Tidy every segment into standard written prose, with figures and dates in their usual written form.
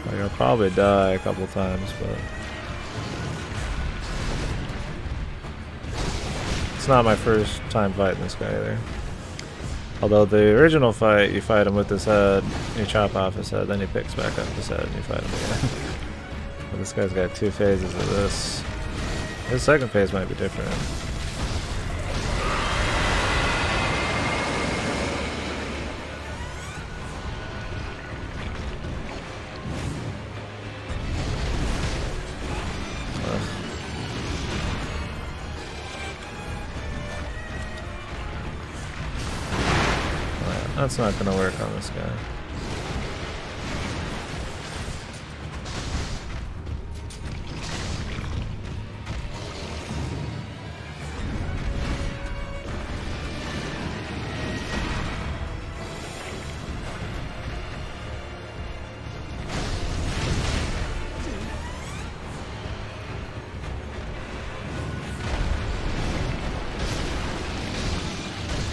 Like, I'll probably die a couple times, but it's not my first time fighting this guy either. Although the original fight, you fight him with his head, you chop off his head, then he picks back up his head and you fight him again. But this guy's got 2 phases of this. His second phase might be different. That's not gonna work on this guy.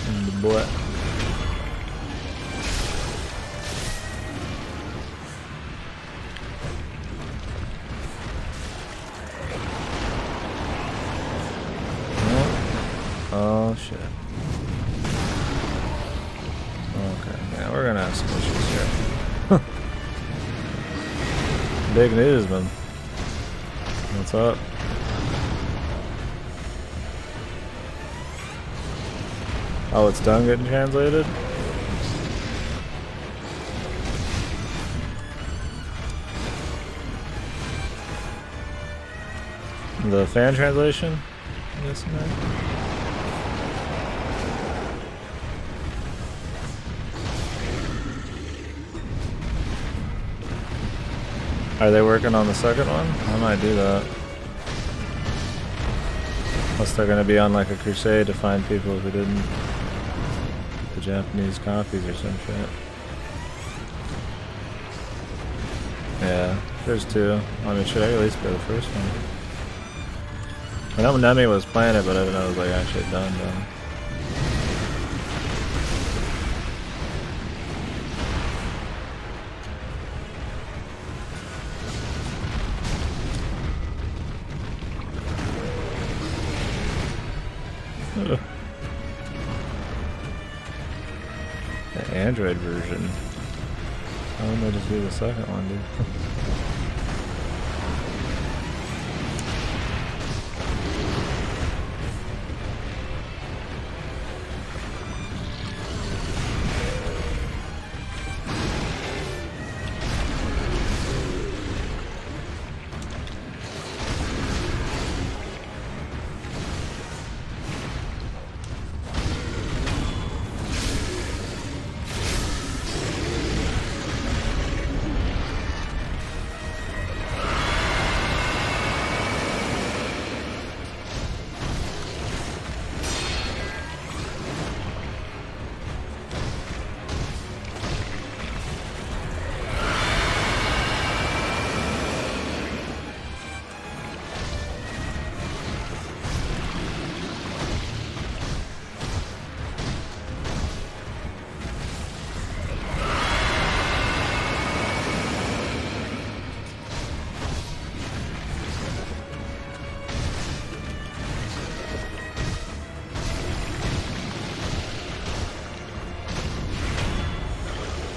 And the boy. Oh shit. Okay, yeah, we're gonna have some issues here. Big news, man. What's up? Oh, it's done getting translated? The fan translation? I guess that. Are they working on the second one? I might do that. Unless they're gonna be on like a crusade to find people who didn't get the Japanese copies or some shit. Yeah, there's 2. I mean, should I at least play the first one? I know Nemi was playing it, but I didn't know it was like actually done. The Android version. Why wouldn't they just do the second one, dude?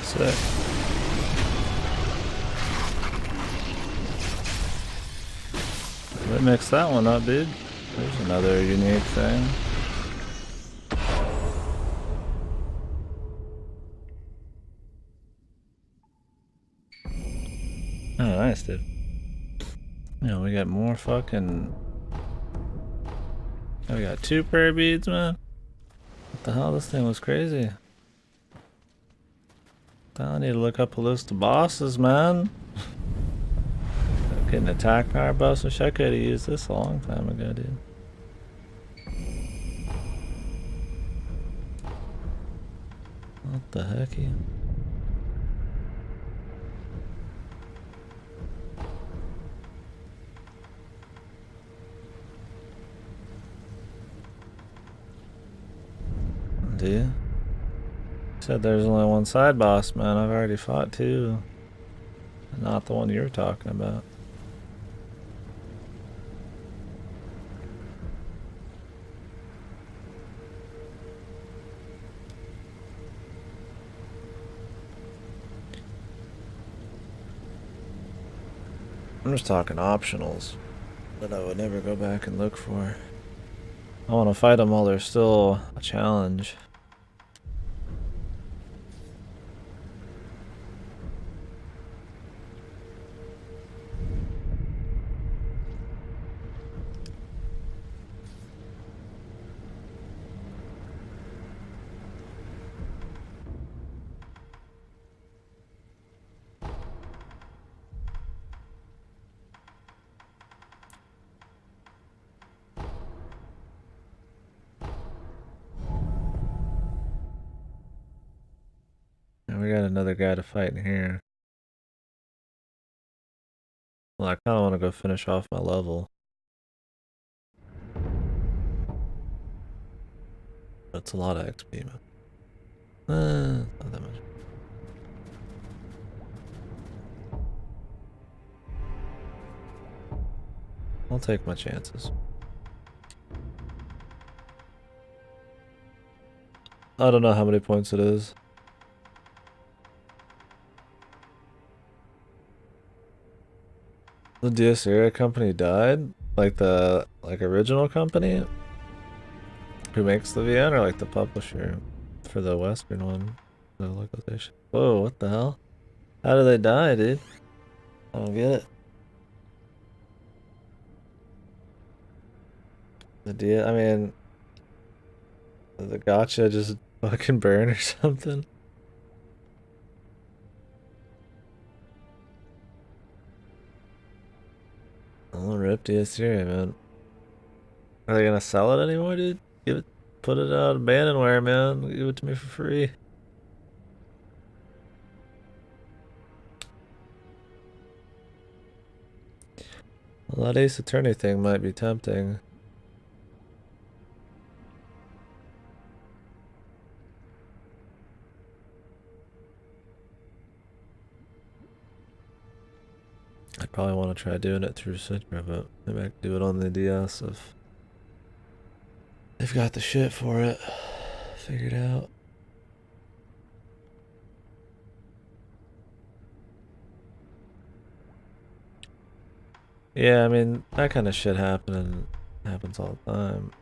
Sick. Let me mix that one up, dude. There's another unique thing. Oh, nice, dude. Yeah, we got more fucking... Oh, we got 2 prayer beads, man. What the hell? This thing was crazy. I need to look up a list of bosses, man. Getting attack power buffs. Wish I could have used this a long time ago, dude. What the heck? Do? Said there's only 1 side boss, man. I've already fought 2. Not the one you're talking about. I'm just talking optionals that I would never go back and look for. I want to fight them while they're still a challenge. And we got another guy to fight in here. Well, I kind of want to go finish off my level. That's a lot of XP, man. Not that much. I'll take my chances. I don't know how many points it is. The Diacera company died? Like the original company? Who makes the VN or like the publisher for the Western one? The localization. Whoa, what the hell? How did they die, dude? I don't get it. I mean, did the gotcha just fucking burn or something? I'll rip Diacera, man. Are they gonna sell it anymore, dude? Give it, put it out abandonware, man. Give it to me for free. Well, that Ace Attorney thing might be tempting. I'd probably want to try doing it through Citra, but maybe I could do it on the DS if they've got the shit for it figured out. Yeah, I mean, that kind of shit happens all the time.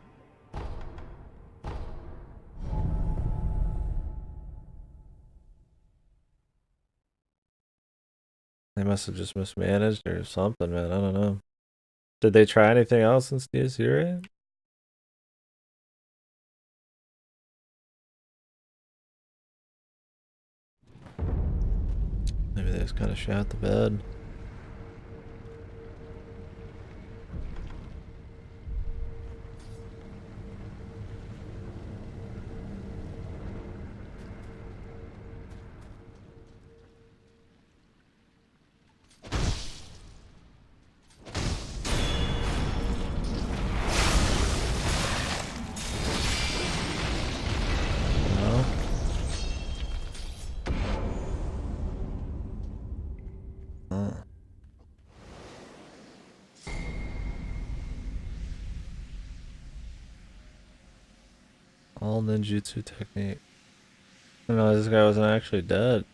They must have just mismanaged or something, man. I don't know. Did they try anything else since DS0? Maybe they just kind of shot the bed. All ninjutsu technique. I don't know, this guy wasn't actually dead.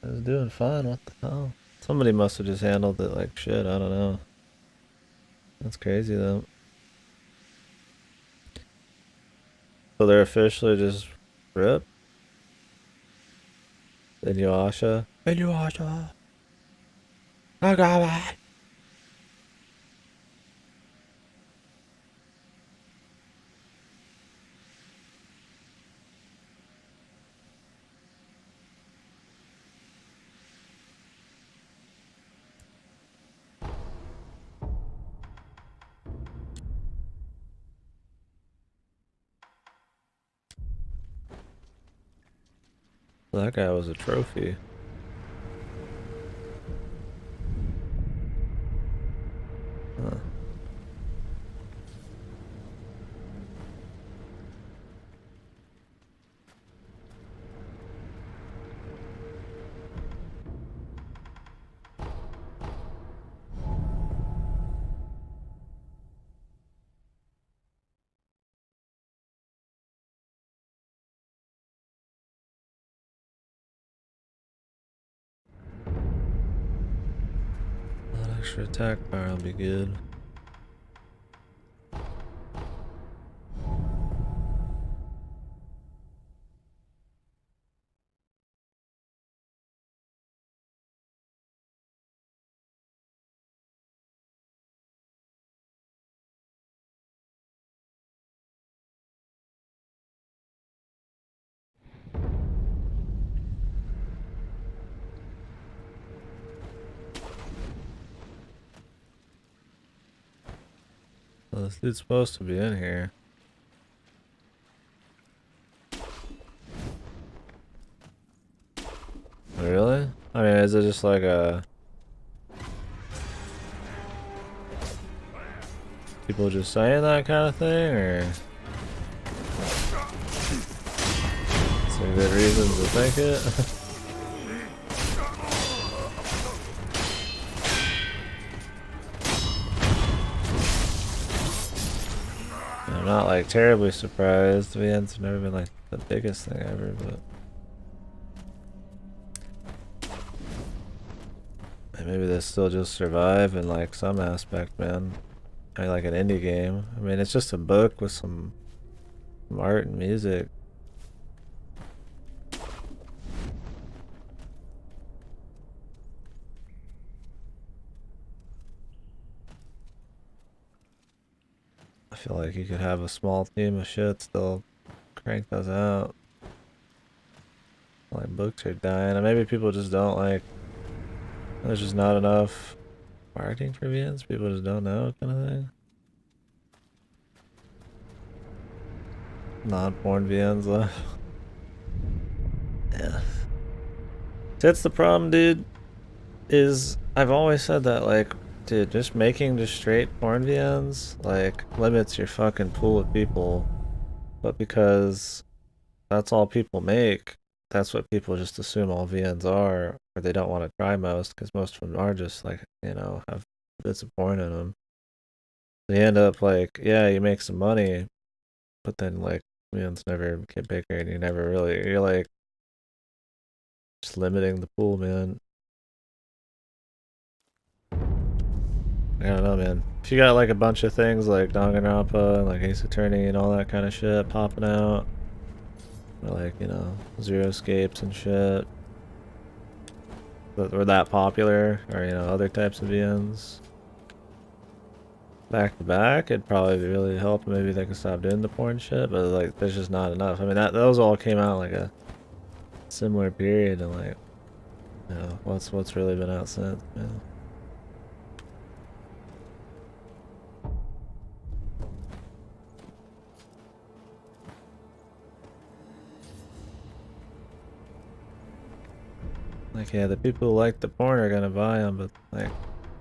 I was doing fine, what the hell? Somebody must have just handled it like shit, I don't know. That's crazy though. So they're officially just ripped? Inuyasha? Inuyasha! I got it! That guy was a trophy. Huh. extra attack power will be good. Well, this dude's supposed to be in here. Really? I mean, is it just like a... people just saying that kind of thing, or... is there good reasons to think it? I'm not like terribly surprised. The end's never been like the biggest thing ever, but... and maybe they still just survive in like some aspect, man. I mean, like an indie game. I mean, it's just a book with some art and music. I feel like you could have a small team of shit still crank those out. Like books are dying, and maybe people just don't like. There's just not enough marketing for VNs. People just don't know, kind of thing. Non-porn VNs left. Yeah. That's the problem, dude. Is I've always said that, like, dude, just making just straight porn VNs like limits your fucking pool of people. But because that's all people make, that's what people just assume all VNs are, or they don't want to try most, because most of them are just like, you know, have bits of porn in them. They end up like, yeah, you make some money, but then like VNs never get bigger, and you never really, you're like just limiting the pool, man. I don't know, man. If you got like a bunch of things like Danganronpa and like Ace Attorney and all that kind of shit popping out, or like, you know, Zero Escapes and shit, that were that popular, or, you know, other types of VNs back to back, it'd probably really help. Maybe they could stop doing the porn shit, but like, there's just not enough. I mean, those all came out like a similar period, and like, you know, what's really been out since, man. Like, yeah, the people who like the porn are gonna buy them, but like,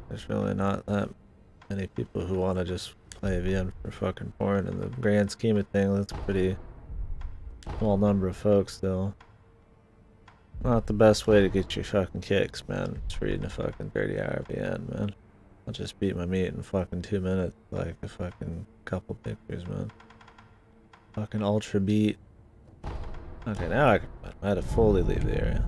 there's really not that many people who want to just play VN for fucking porn. In the grand scheme of things, that's a pretty small number of folks still. Not the best way to get your fucking kicks, man. Just reading a fucking 30-hour VN, man. I'll just beat my meat in fucking 2 minutes, like a fucking couple pictures, man. Fucking ultra beat. Okay, now I had to fully leave the area.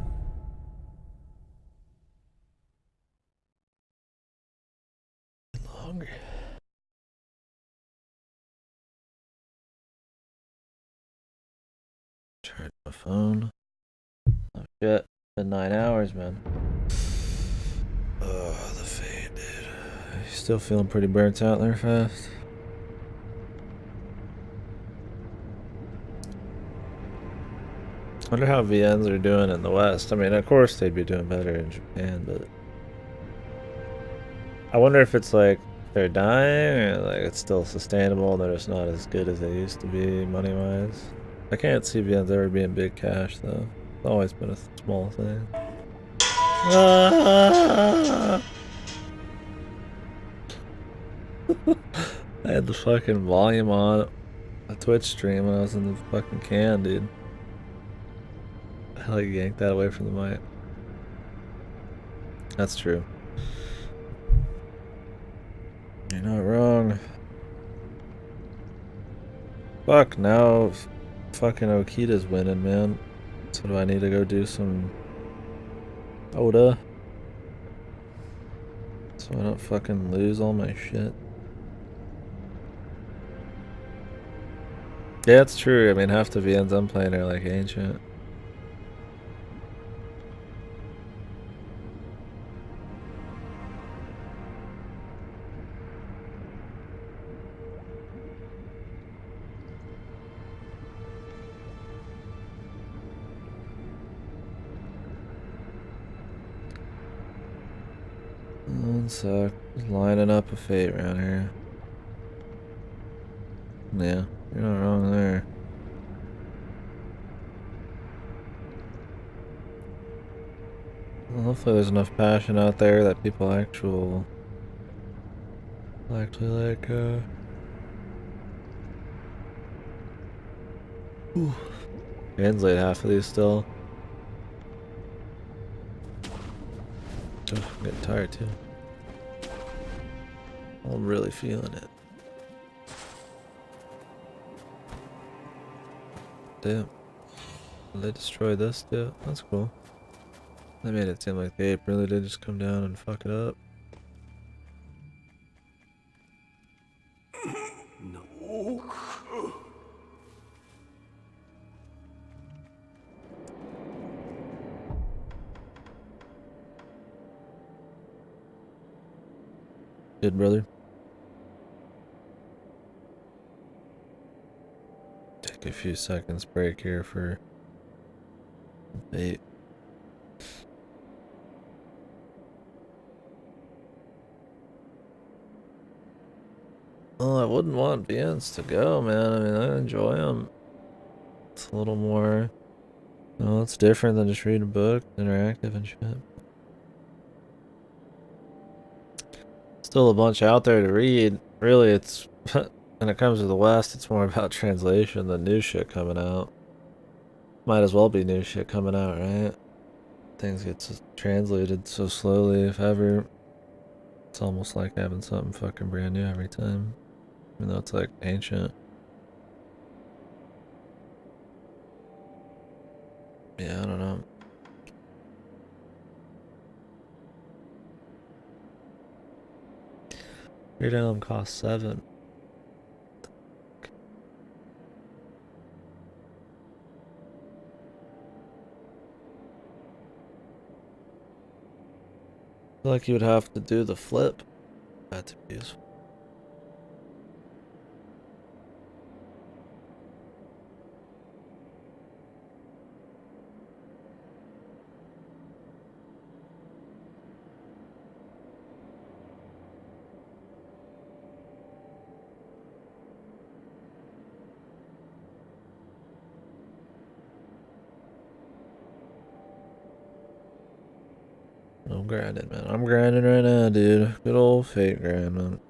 Hungry. Charge my phone. Oh shit. Been 9 hours, man. Oh, the fade, dude. You still feeling pretty burnt out there fast? Wonder how VNs are doing in the West. I mean, of course they'd be doing better in Japan, but I wonder if it's like they're dying, or like it's still sustainable and they're just not as good as they used to be money-wise. I can't see VNs ever being big cash, though. It's always been a small thing. Ah! I had the fucking volume on a Twitch stream when I was in the fucking can, dude. I like yanked that away from the mic. That's true. You're not wrong. Fuck, now fucking Okita's winning, man. So do I need to go do some Oda? So so I don't fucking lose all my shit. Yeah, it's true. I mean, half the VNs I'm playing are like ancient. One sec. Lining up a fate around here. Yeah, you're not wrong there. Well, hopefully there's enough passion out there that people actually like, Ooh. Translate half of these still. Oh, I'm getting tired too. I'm really feeling it. Damn. They destroyed this too. That's cool. They made it seem like the ape really did just come down and fuck it up. No. Good, brother. Take a few seconds break here for bait. Well, I wouldn't want BNs to go, man. I mean, I enjoy them. It's a little more, it's different than just reading a book, interactive and shit. Still a bunch out there to read. Really, it's when it comes to the West, it's more about translation than new shit coming out. Might as well be new shit coming out, right? Things get translated so slowly, if ever. It's almost like having something fucking brand new every time. Even though it's like ancient. Yeah, I don't know. Your album costs 7. I feel like you would have to do the flip. That's useful. I'm grinding, man. I'm grinding right now, dude. Good old fate grind, man.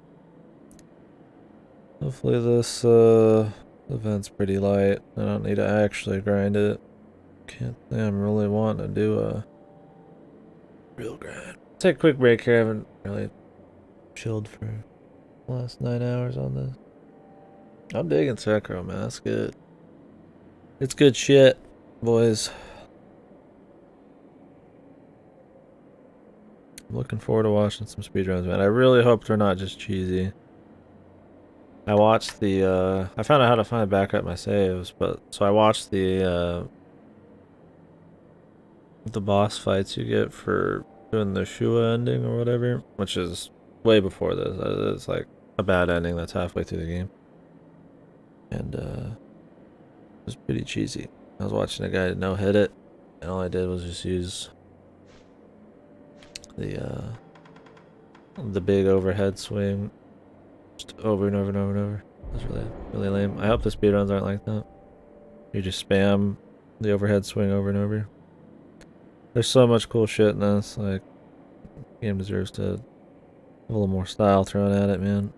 Hopefully this event's pretty light. I don't need to actually grind it. Can't say I'm really wanting to do a real grind. Take a quick break here. I haven't really chilled for the last 9 hours on this. I'm digging Sekiro, man. That's good. It's good shit, boys. I'm looking forward to watching some speedruns, man. I really hope they're not just cheesy. I watched the, I found out how to back up my saves, but, so I watched the boss fights you get for doing the Shua ending or whatever, which is way before this. It's like a bad ending that's halfway through the game. And, it was pretty cheesy. I was watching a guy no-hit it, and all I did was just use the big overhead swing just over and over and over and over. That's really lame. I hope the speedruns aren't like that. You just spam the overhead swing over and over. There's so much cool shit in this. Like, the game deserves to have a little more style thrown at it, man.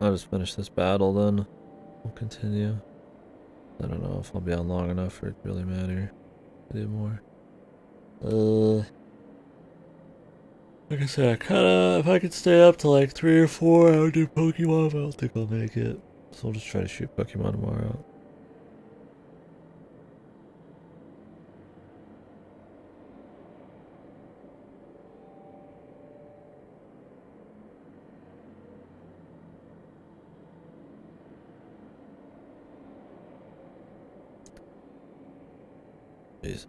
I'll just finish this battle, then we'll continue. I don't know if I'll be on long enough for it to really matter to do more. Like I said, I kinda, if I could stay up to like 3 or 4, I would do Pokemon, but I don't think I'll make it. So we'll just try to shoot Pokemon tomorrow. Jeez.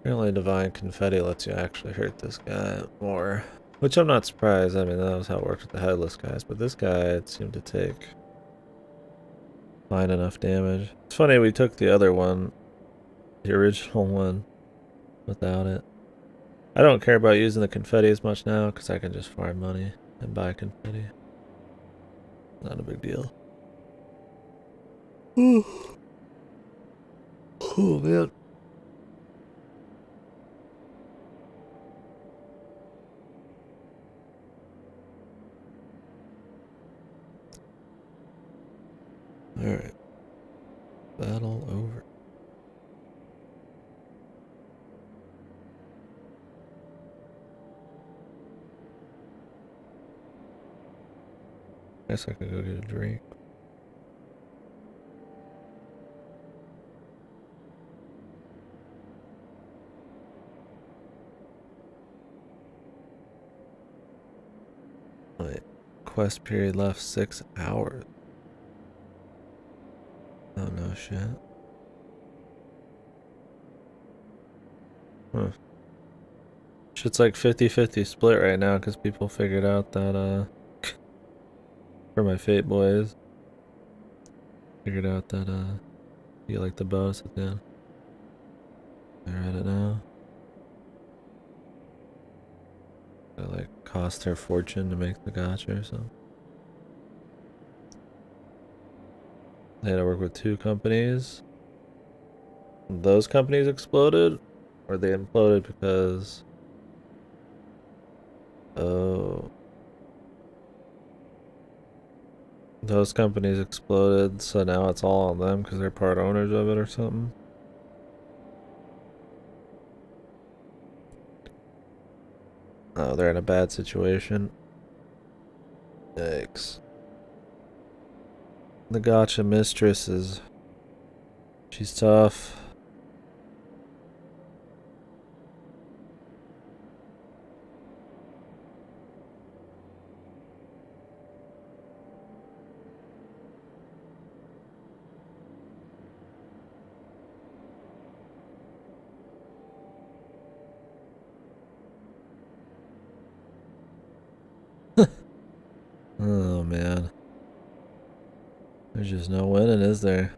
Apparently Divine Confetti lets you actually hurt this guy more. Which I'm not surprised. I mean, that was how it worked with the headless guys. But this guy, it seemed to take fine enough damage. It's funny, we took the other one, the original one, without it. I don't care about using the confetti as much now because I can just farm money and buy confetti. Not a big deal. Oh man. Alright. Battle over. Guess I could go get a drink. Wait. Quest period left 6 hours. Oh no shit. Huh. Shit's like 50-50 split right now because people figured out that for my Fate boys. Figured out that you like the bonus at the end. I read it now. It like cost her fortune to make the gacha or something. They had to work with 2 companies. Those companies exploded, or they imploded because oh, those companies exploded, so now it's all on them because they're part owners of it or something. Oh, they're in a bad situation. Yikes. The gacha mistress is... she's tough. Oh man. There's just no winning, is there?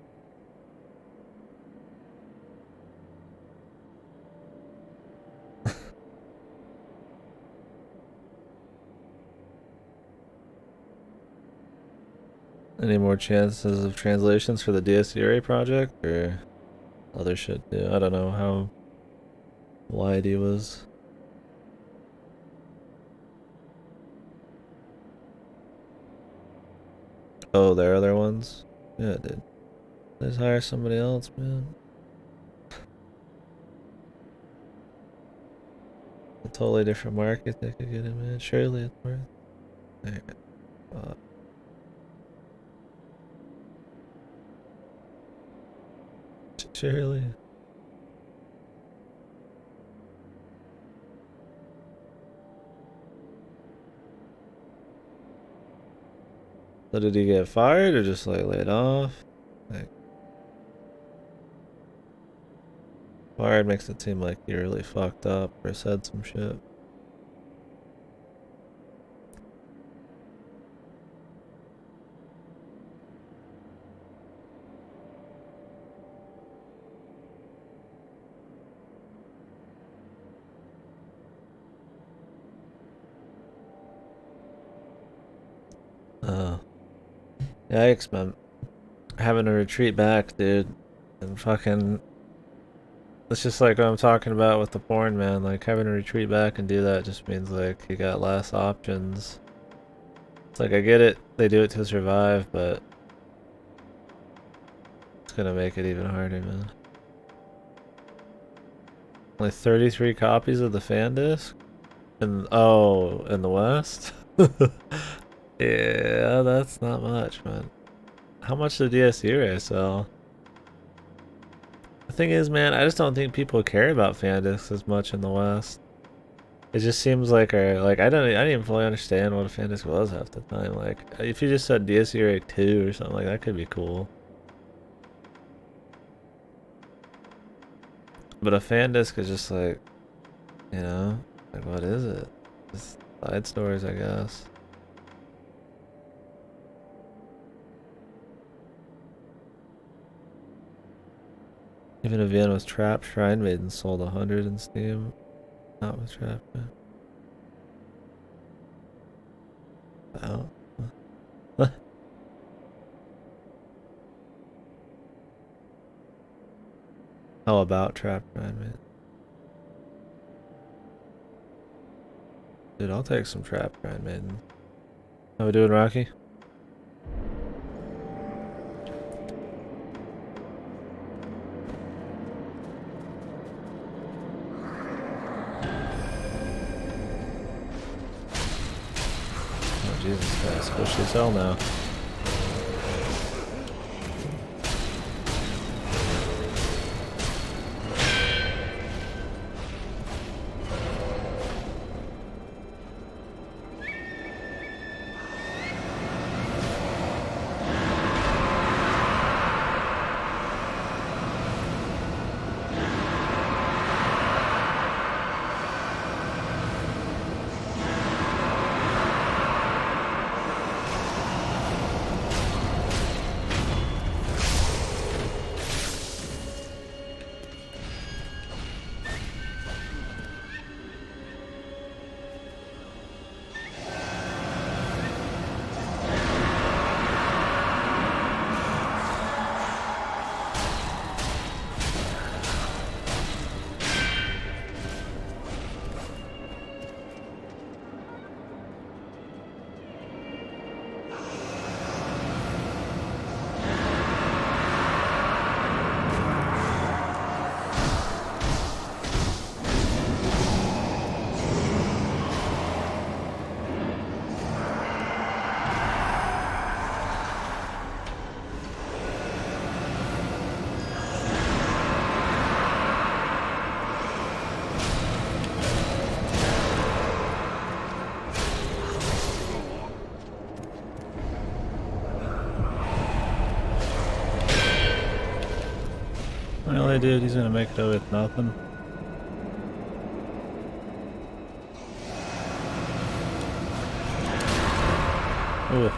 Any more chances of translations for the DSCRA project or other shit? Yeah, I don't know how wide he was. Oh, there are other ones? Yeah, dude. Let's hire somebody else, man. A totally different market they could get him in. Surely it's worth. Alright. Surely. So did he get fired or just like laid off? Like, fired makes it seem like he really fucked up or said some shit. Oh. Yikes, man. Having to retreat back, dude. And fucking... It's just like what I'm talking about with the porn, man. Like, having to retreat back and do that just means, like, you got less options. It's like, I get it. They do it to survive, but... it's gonna make it even harder, man. Only 33 copies of the fan disc? Oh, in the West? Yeah, that's not much, man. How much did DSU Ray sell? The thing is, man, I just don't think people care about fan discs as much in the West. It just seems like I didn't even fully understand what a fan disc was half the time. Like if you just said DSU Ray 2 or something like that could be cool. But a fan disc is just like, you know, like what is it? Just side stories, I guess. Even if Vienna was trapped, Shrine Maiden sold 100 in Steam. Not with trapped. Out. How about trapped Shrine Maiden? Dude, I'll take some trapped Shrine Maiden. How we doing, Rocky? Oh Jesus Christ, squishy as hell now. Really, dude, he's gonna make it with nothing. Ooh.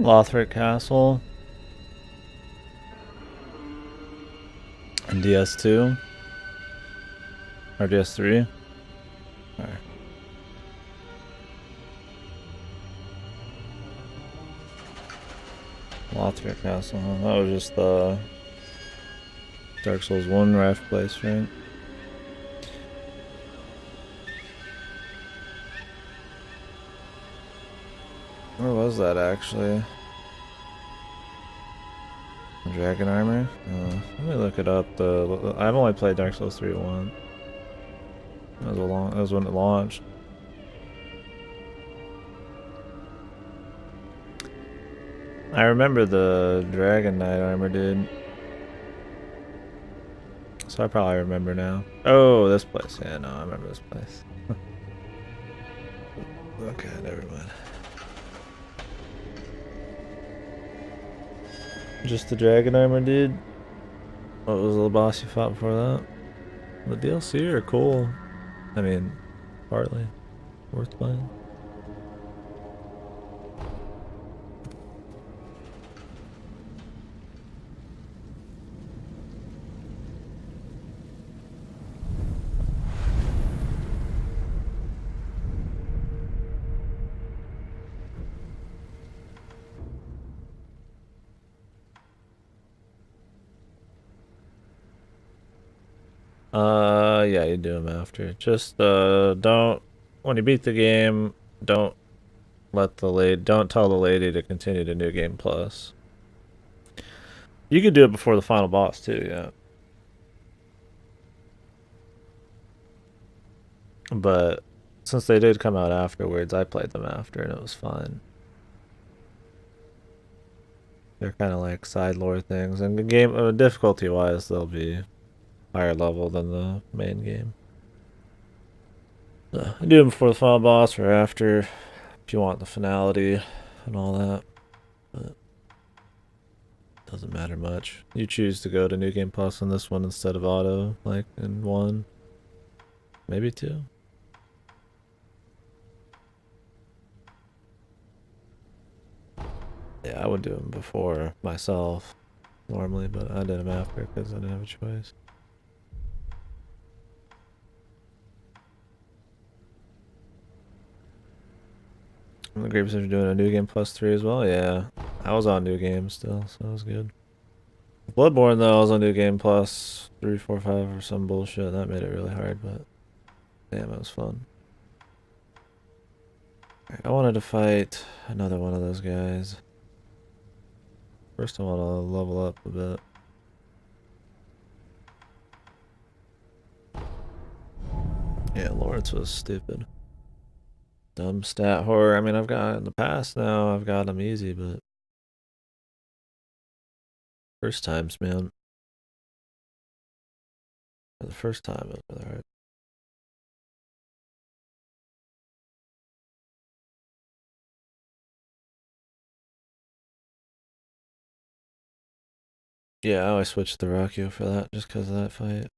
Lothric Castle. And DS2. Or DS3. Alright. Lothric Castle, huh? That was just the Dark Souls 1 raft place, right? Where was that actually? Dragon Armor? Let me look it up. I've only played Dark Souls 3 once. That was when it launched. I remember the Dragon Knight armor, dude. So I probably remember now. Oh, this place. Yeah, no, I remember this place. Okay, never mind. Just the Dragon armor, dude. What was the boss you fought before that? The DLC are cool. I mean, partly worth playing. Yeah, you do them after. Just don't, when you beat the game, don't don't tell the lady to continue to New Game Plus. You could do it before the final boss too, yeah. But since they did come out afterwards, I played them after and it was fine. They're kind of like side lore things, and the game, difficulty-wise, they'll be higher level than the main game. I do them before the final boss or after, if you want the finality and all that. But doesn't matter much. You choose to go to New Game Plus on this one instead of auto, like in 1, maybe 2. Yeah, I would do them before myself normally, but I did them after because I didn't have a choice. And the Grapes are doing a New Game Plus 3 as well. Yeah, I was on New Game still, so that was good. Bloodborne though, I was on New Game Plus 3, 4, 5 or some bullshit. That made it really hard, but damn, it was fun. Right, I wanted to fight another one of those guys. First I want to level up a bit. Yeah, Lawrence was stupid. Dumb stat horror. I mean, I've got in the past now, I've got them easy, but first times, man. For the first time, it was really hard. Yeah, I always switch to Rockio for that, just because of that fight.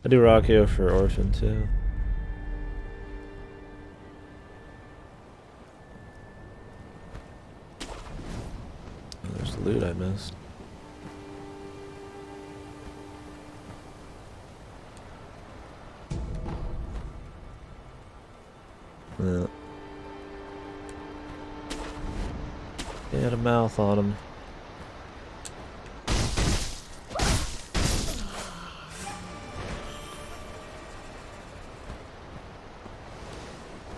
I do Rockio for Orphan too. Oh, there's the loot I missed. Yeah. He had a mouth on him.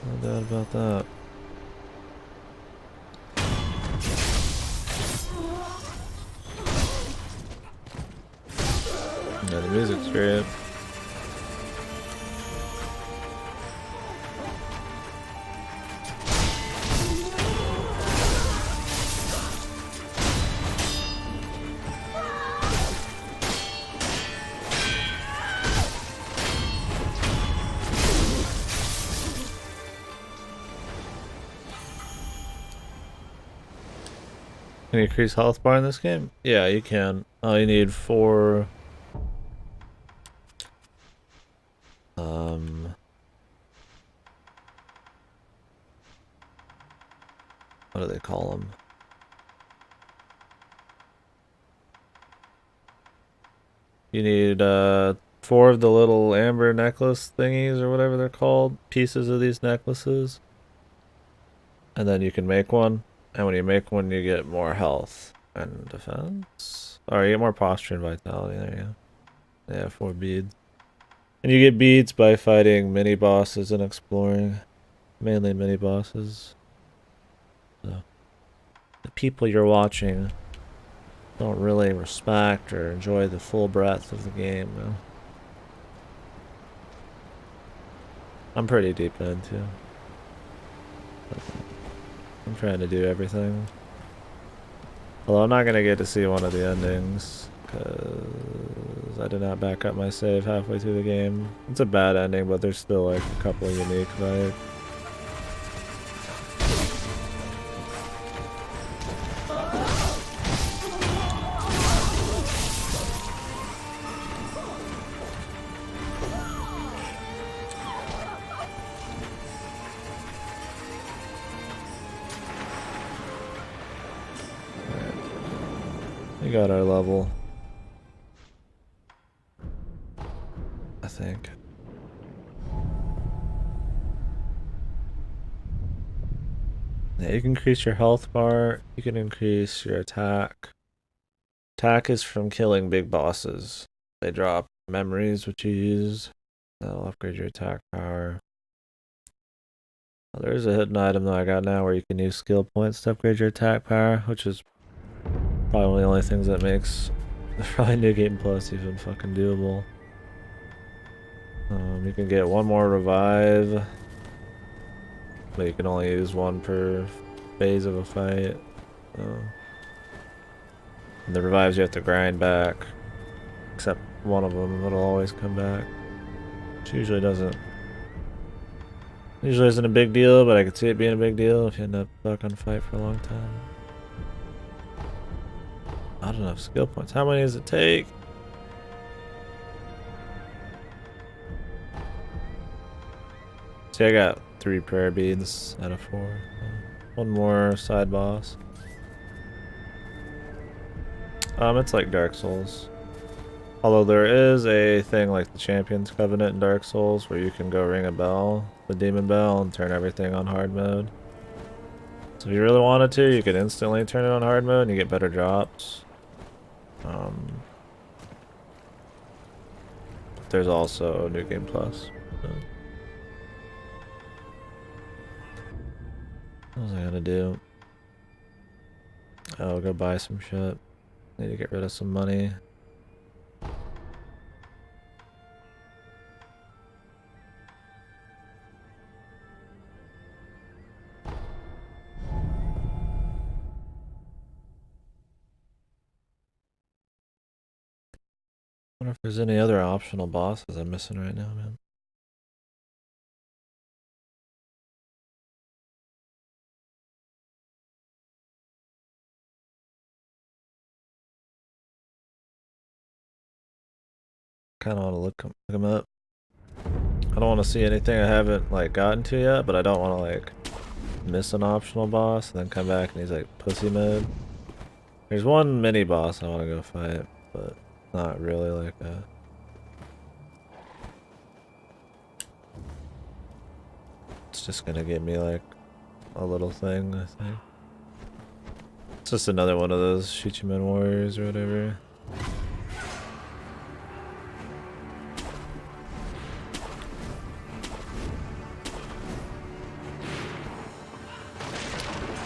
No doubt about that. Yeah, the music's great. Can you increase health bar in this game? Yeah, you can. Oh, you need 4. What do they call them? You need 4 of the little amber necklace thingies or whatever they're called. Pieces of these necklaces. And then you can make one. And when you make one, you get more health and defense. Or you get more posture and vitality. There you go. Yeah, 4 beads. And you get beads by fighting mini bosses and exploring. Mainly mini bosses. So the people you're watching don't really respect or enjoy the full breadth of the game, though. I'm pretty deep into. I'm trying to do everything. Although I'm not gonna get to see one of the endings because I did not back up my save halfway through the game. It's a bad ending, but there's still like a couple of unique vibes. We got our level, I think. Yeah, you can increase your health bar, you can increase your attack. Attack is from killing big bosses. They drop memories which you use. That'll upgrade your attack power. Well, there's a hidden item that I got now where you can use skill points to upgrade your attack power, which is Probably one of the only things that makes probably New Game Plus even fucking doable. You can get one more revive, but you can only use one per phase of a fight. And the revives you have to grind back, except one of them it'll always come back. Which usually isn't a big deal, but I could see it being a big deal if you end up stuck on fight for a long time. Not enough skill points. How many does it take? See, I got 3 prayer beads out of 4. One more side boss. It's like Dark Souls. Although there is a thing like the Champion's Covenant in Dark Souls where you can go ring a bell, the demon bell, and turn everything on hard mode. So if you really wanted to, you could instantly turn it on hard mode and you get better drops. But there's also New Game Plus. So. What was I gonna do? Oh, go buy some shit. Need to get rid of some money. I wonder if there's any other optional bosses I'm missing right now, man. Kind of want to look them up. I don't want to see anything I haven't like gotten to yet, but I don't want to like miss an optional boss and then come back and he's like pussy mode. There's one mini boss I want to go fight, but not really like a. It's just gonna get me like a little thing, I think. It's just another one of those Shichimen warriors or whatever.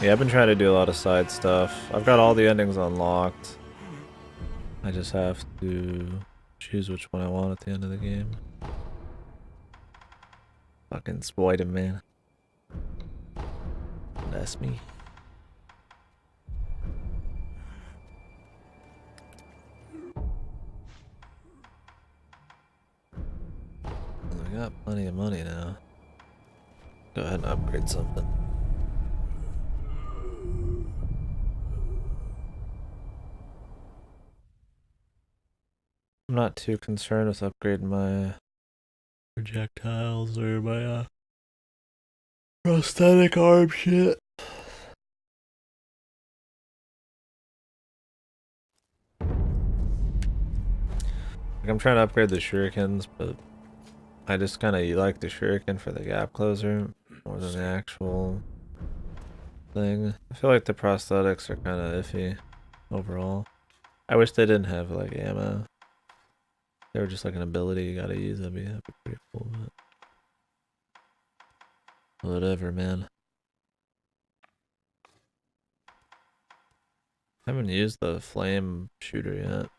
Yeah, I've been trying to do a lot of side stuff. I've got all the endings unlocked. I just have to choose which one I want at the end of the game. Fucking spoiled him, man. That's me. I got plenty of money now. Go ahead and upgrade something. I'm not too concerned with upgrading my projectiles or my prosthetic arm shit. Like, I'm trying to upgrade the shurikens, but I just kind of like the shuriken for the gap closer more than the actual thing. I feel like the prosthetics are kind of iffy overall. I wish they didn't have like ammo. They were just like an ability you gotta use. That'd be pretty cool. But whatever, man. I haven't used the flame shooter yet.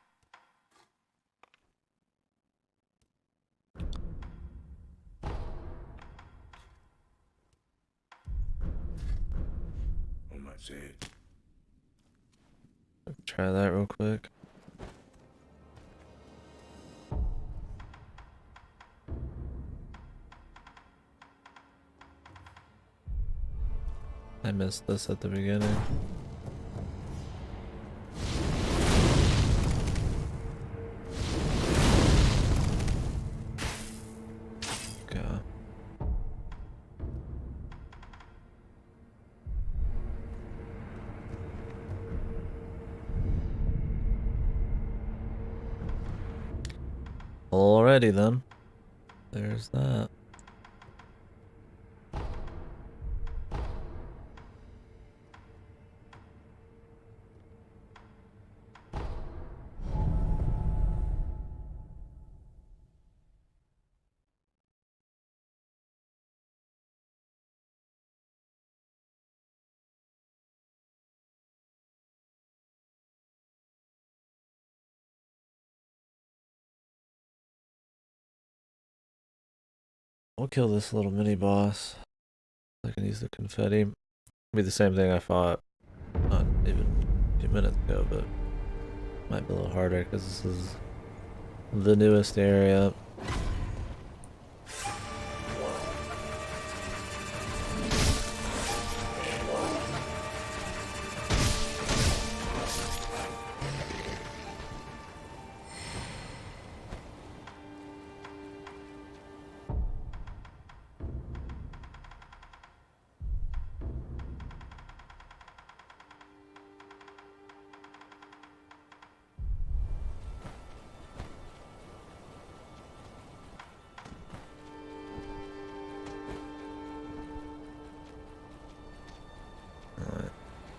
Try that real quick. I missed this at the beginning. Okay. Alrighty then. There's that. We'll kill this little mini boss. I can use the confetti. It'll be the same thing I fought not even a few minutes ago, but might be a little harder because this is the newest area.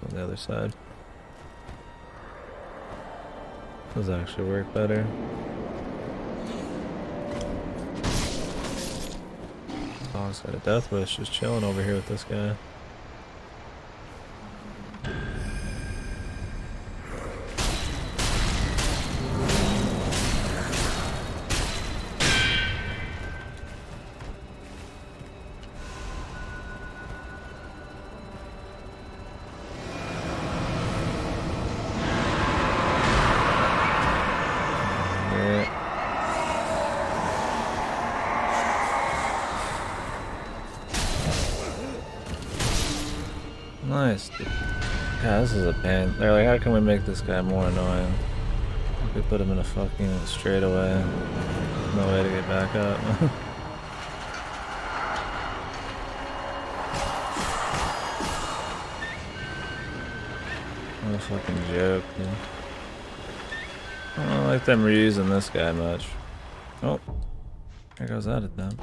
On the other side. Does actually work better. Oh, he's got a death wish just chilling over here with this guy. Nice, dude. God, this is a pain. They're like, how can we make this guy more annoying? We put him in a fucking straightaway. No way to get back up. What a fucking joke, dude. I don't like them reusing this guy much. Oh, there goes that attempt.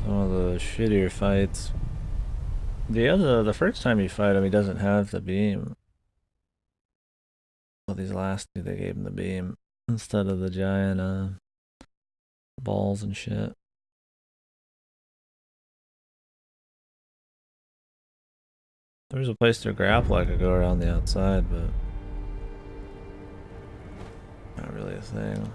One of the shittier fights. The first time you fight him, he doesn't have the beam. Well, these last two, they gave him the beam instead of the giant balls and shit. There's a place to grapple. I could go around the outside, but not really a thing.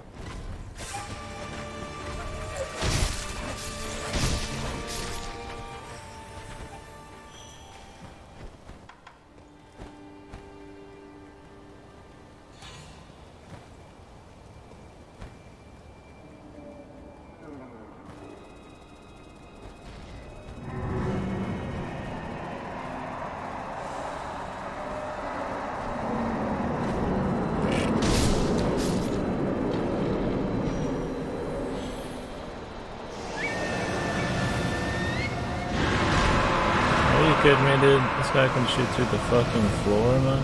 Kidding me, dude? This guy can shoot through the fucking floor, man.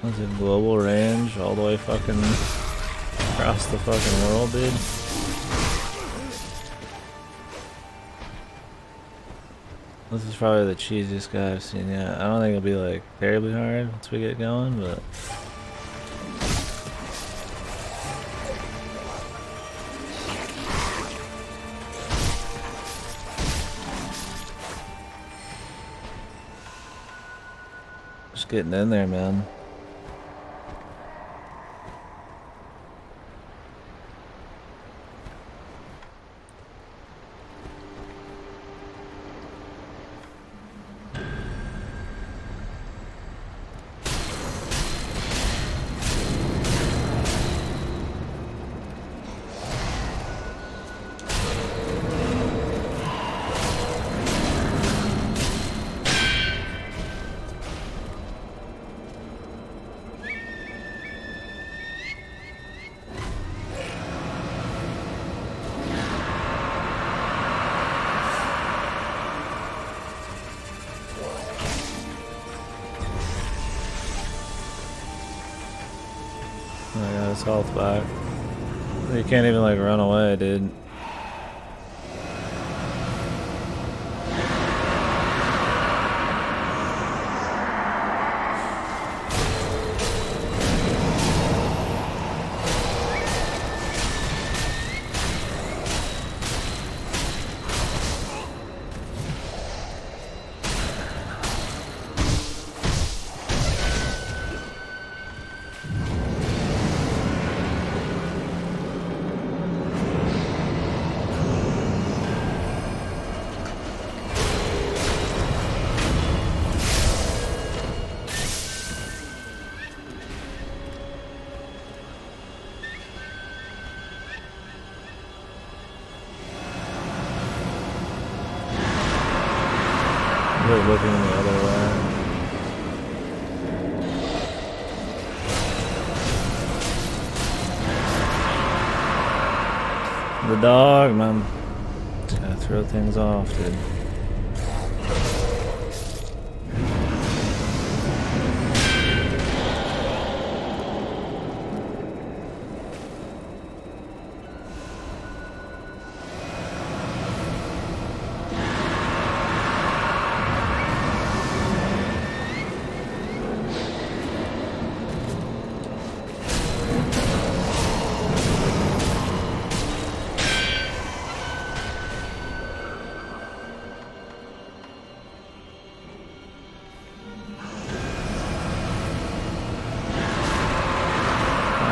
That's a global range all the way fucking across the fucking world, dude. This is probably the cheesiest guy I've seen yet. I don't think it'll be like terribly hard once we get going, but getting in there, man. I got his health back. You can't even like run away, dude. like looking the other way. The dog, man. Just gotta throw things off, dude.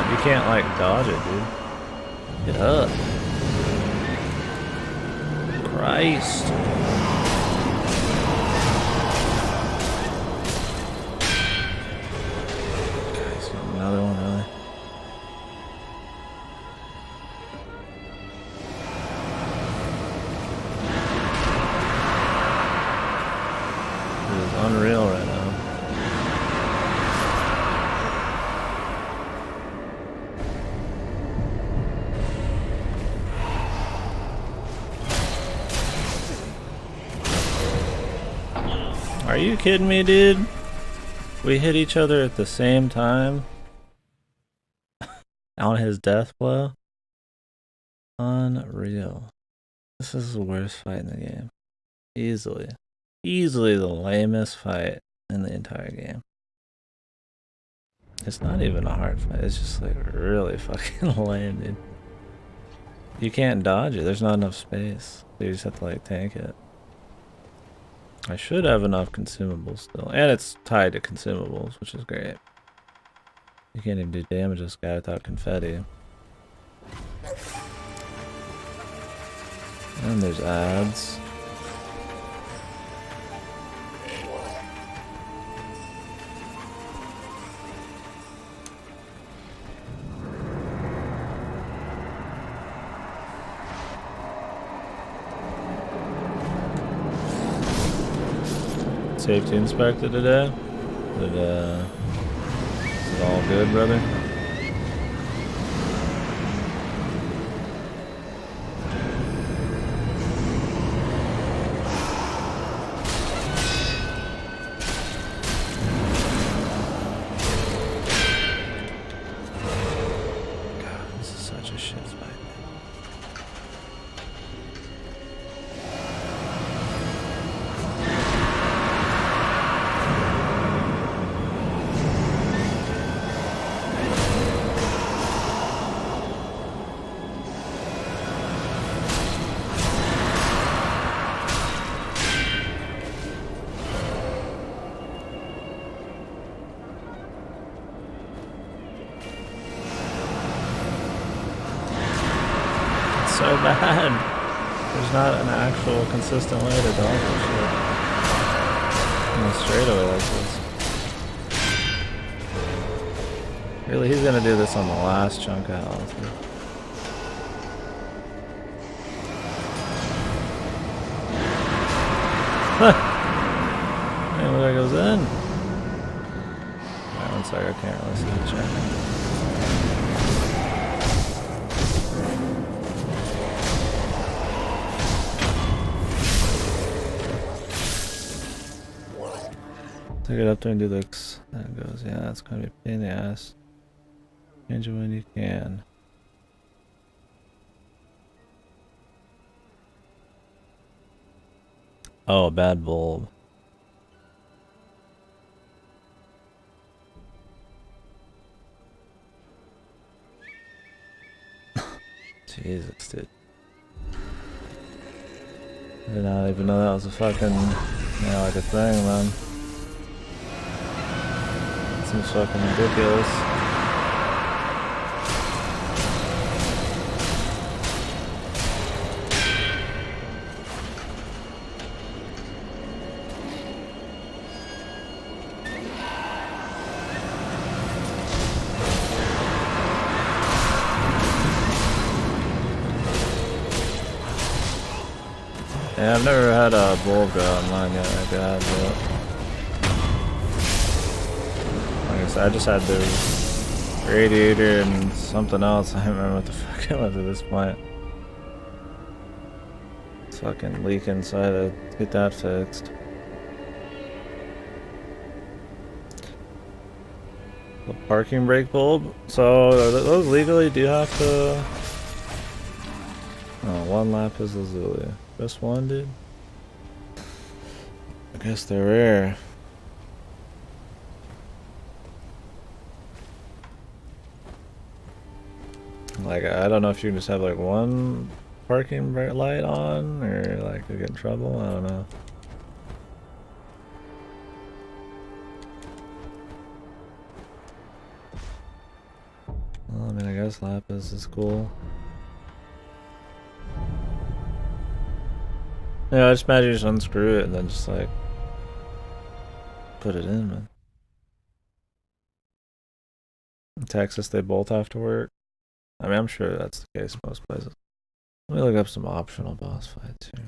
You can't like dodge it, dude. Get up. Christ. Guys, got another one, really. It is unreal right now. Are you kidding me, dude? We hit each other at the same time on his death blow? Unreal. This is the worst fight in the game. Easily. Easily the lamest fight in the entire game. It's not even a hard fight. It's just like really fucking lame, dude. You can't dodge it. There's not enough space. You just have to like tank it. I should have enough consumables still. And it's tied to consumables, which is great. You can't even do damage to this guy without confetti. And there's ads. Safety inspector today? Is it all good, brother? God, this is such a shit fight. So bad. There's not an actual consistent way to dodge this shit. In a straightaway like this. Really, he's gonna do this on the last chunk of health. Huh! Hey, look, that goes in. Alright, one sec, I can't really see the chat. Take it up there and do the X. There it goes. Yeah, that's gonna be a pain in the ass. Change it when you can. Oh, a bad bulb. Jesus, dude. I did not even know that was a fucking, yeah, like a thing, man. Seems fucking ridiculous. Yeah, I've never had a bull go online yet, like that, but like I said, I just had the radiator and something else. I don't remember what the fuck it was at this point. It's fucking leaking, so I had to get that fixed. The parking brake bulb. So those legally do you have to? Oh, one lapis lazuli. Just one, dude. I guess they're rare. Like I don't know if you can just have like one parking brake light on, or like you get in trouble. I don't know. Well, I mean, I guess lapis is cool. Yeah, I just imagine you just unscrew it and then just like put it in, man. In Texas, they both have to work. I mean, I'm sure that's the case most places. Let me look up some optional boss fights here.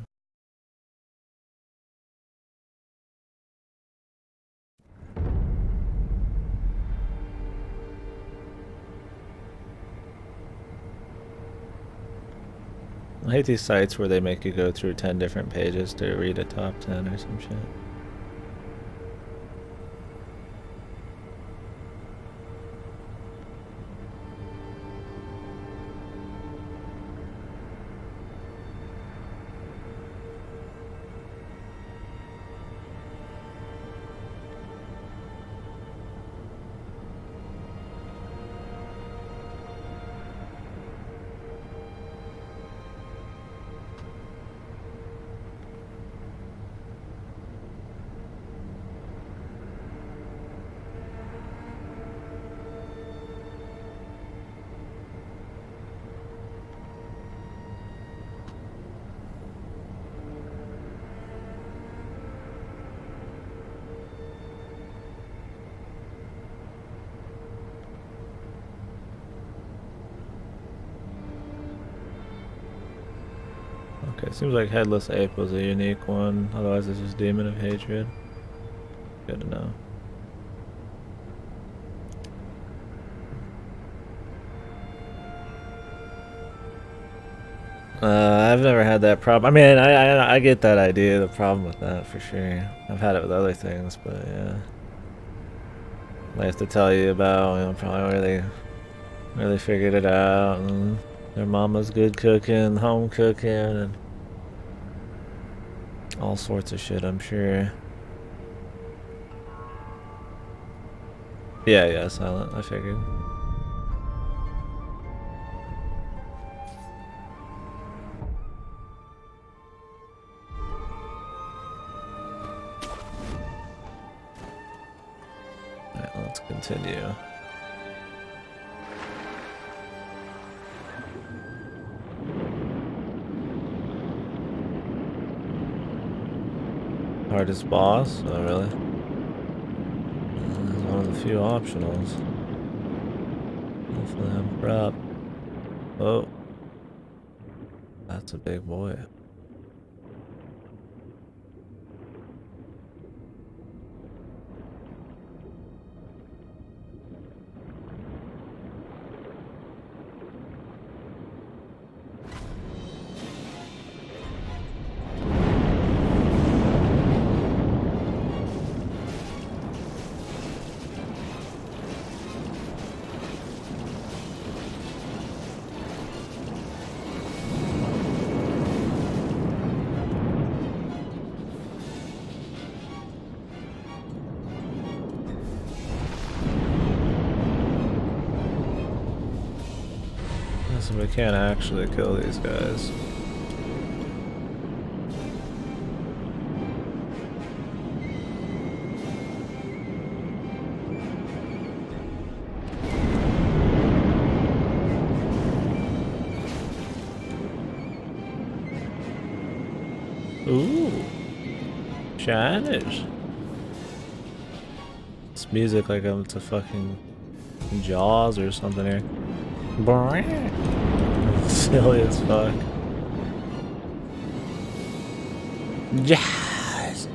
I hate these sites where they make you go through 10 different pages to read a top 10 or some shit. Okay, seems like Headless Ape was a unique one, otherwise it's just Demon of Hatred. Good to know. I've never had that problem. I mean, I get that idea, the problem with that for sure. I've had it with other things, but yeah. I have to tell you about, you know, probably where they figured it out, and their mama's good cooking, home cooking, and all sorts of shit, I'm sure. Yeah, silent, I figured. Alright, let's continue. Hardest boss? Oh, really? One of the few optionals. Hopefully I'm prep. Oh. That's a big boy. So we can't actually kill these guys. Ooh. Shinish. It's music like it's a fucking Jaws or something here. Silly as fuck. Yes!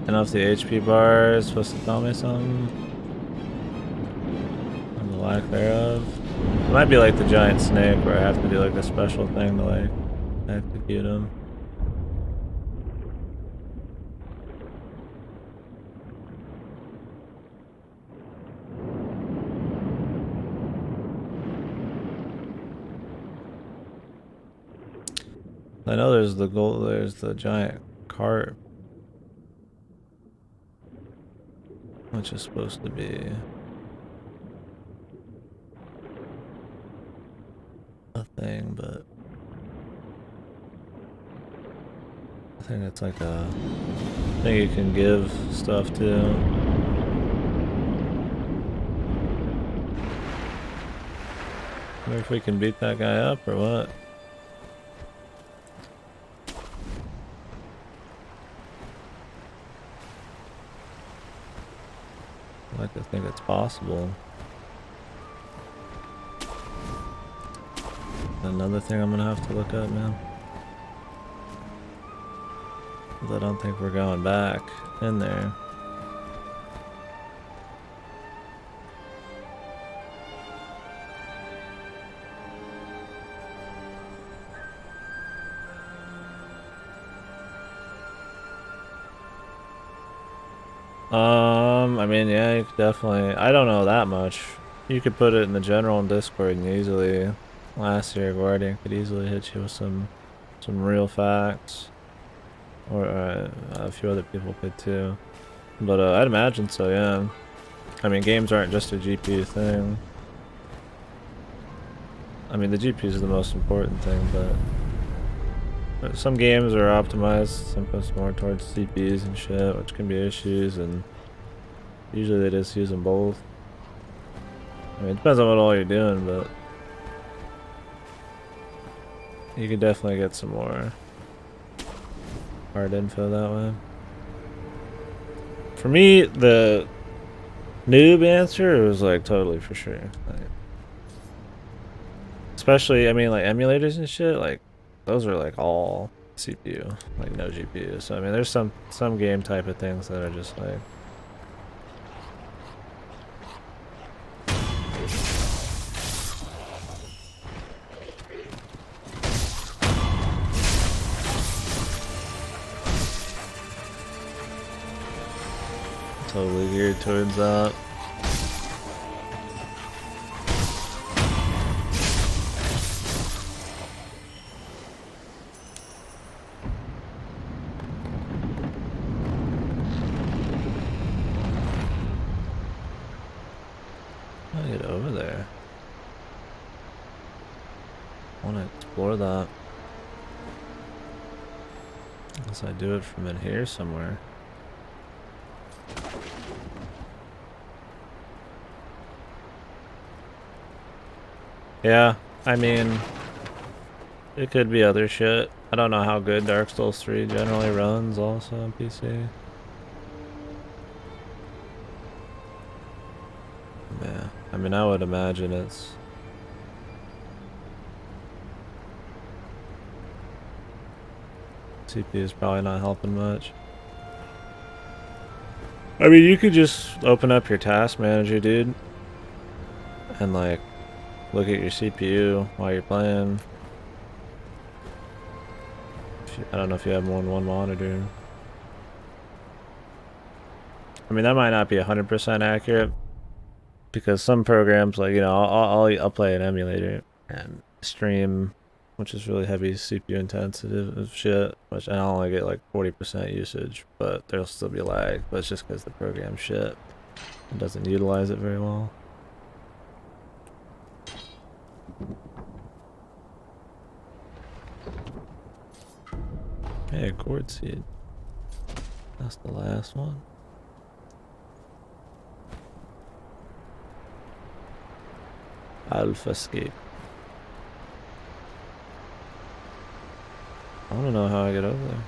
And off the HP bar is supposed to tell me something. And the lack thereof. It might be like the giant snake where I have to do like a special thing to like execute him. I know there's the giant carp, which is supposed to be a thing, but I think it's like a thing you can give stuff to. Wonder if we can beat that guy up or what. I like to think it's possible. Another thing I'm gonna have to look at, man. I don't think we're going back in there. I mean, yeah, you could definitely. I don't know that much. You could put it in the general and Discord and easily. Last year, Guardian could easily hit you with some real facts, or a few other people could too. But I'd imagine so, yeah. I mean, games aren't just a GPU thing. I mean, the GPU is the most important thing, but some games are optimized, some goes more towards CPUs and shit, which can be issues, and usually they just use them both. I mean, it depends on what all you're doing, but you can definitely get some more hard info that way. For me, the noob answer was like totally for sure. Like, especially, I mean, like emulators and shit, like those are like all CPU, like no GPU. So I mean, there's some game type of things that are just like. Totally geared towards that. How do I get over there? I want to explore that. Unless I do it from in here somewhere. Yeah, I mean, it could be other shit. I don't know how good Dark Souls 3 generally runs also on PC. Yeah, I mean, I would imagine it's... CPU is probably not helping much. I mean, you could just open up your task manager, dude, and like look at your CPU while you're playing. I don't know if you have more than one monitor. I mean, that might not be 100% accurate because some programs, like, you know, I'll play an emulator and stream, which is really heavy CPU intensive shit, which and I'll only get like 40% usage, but there'll still be lag. But it's just because the program's shit. It doesn't utilize it very well. Hey, a gourd seed. That's the last one. Alpha escape. I don't know how I get over there.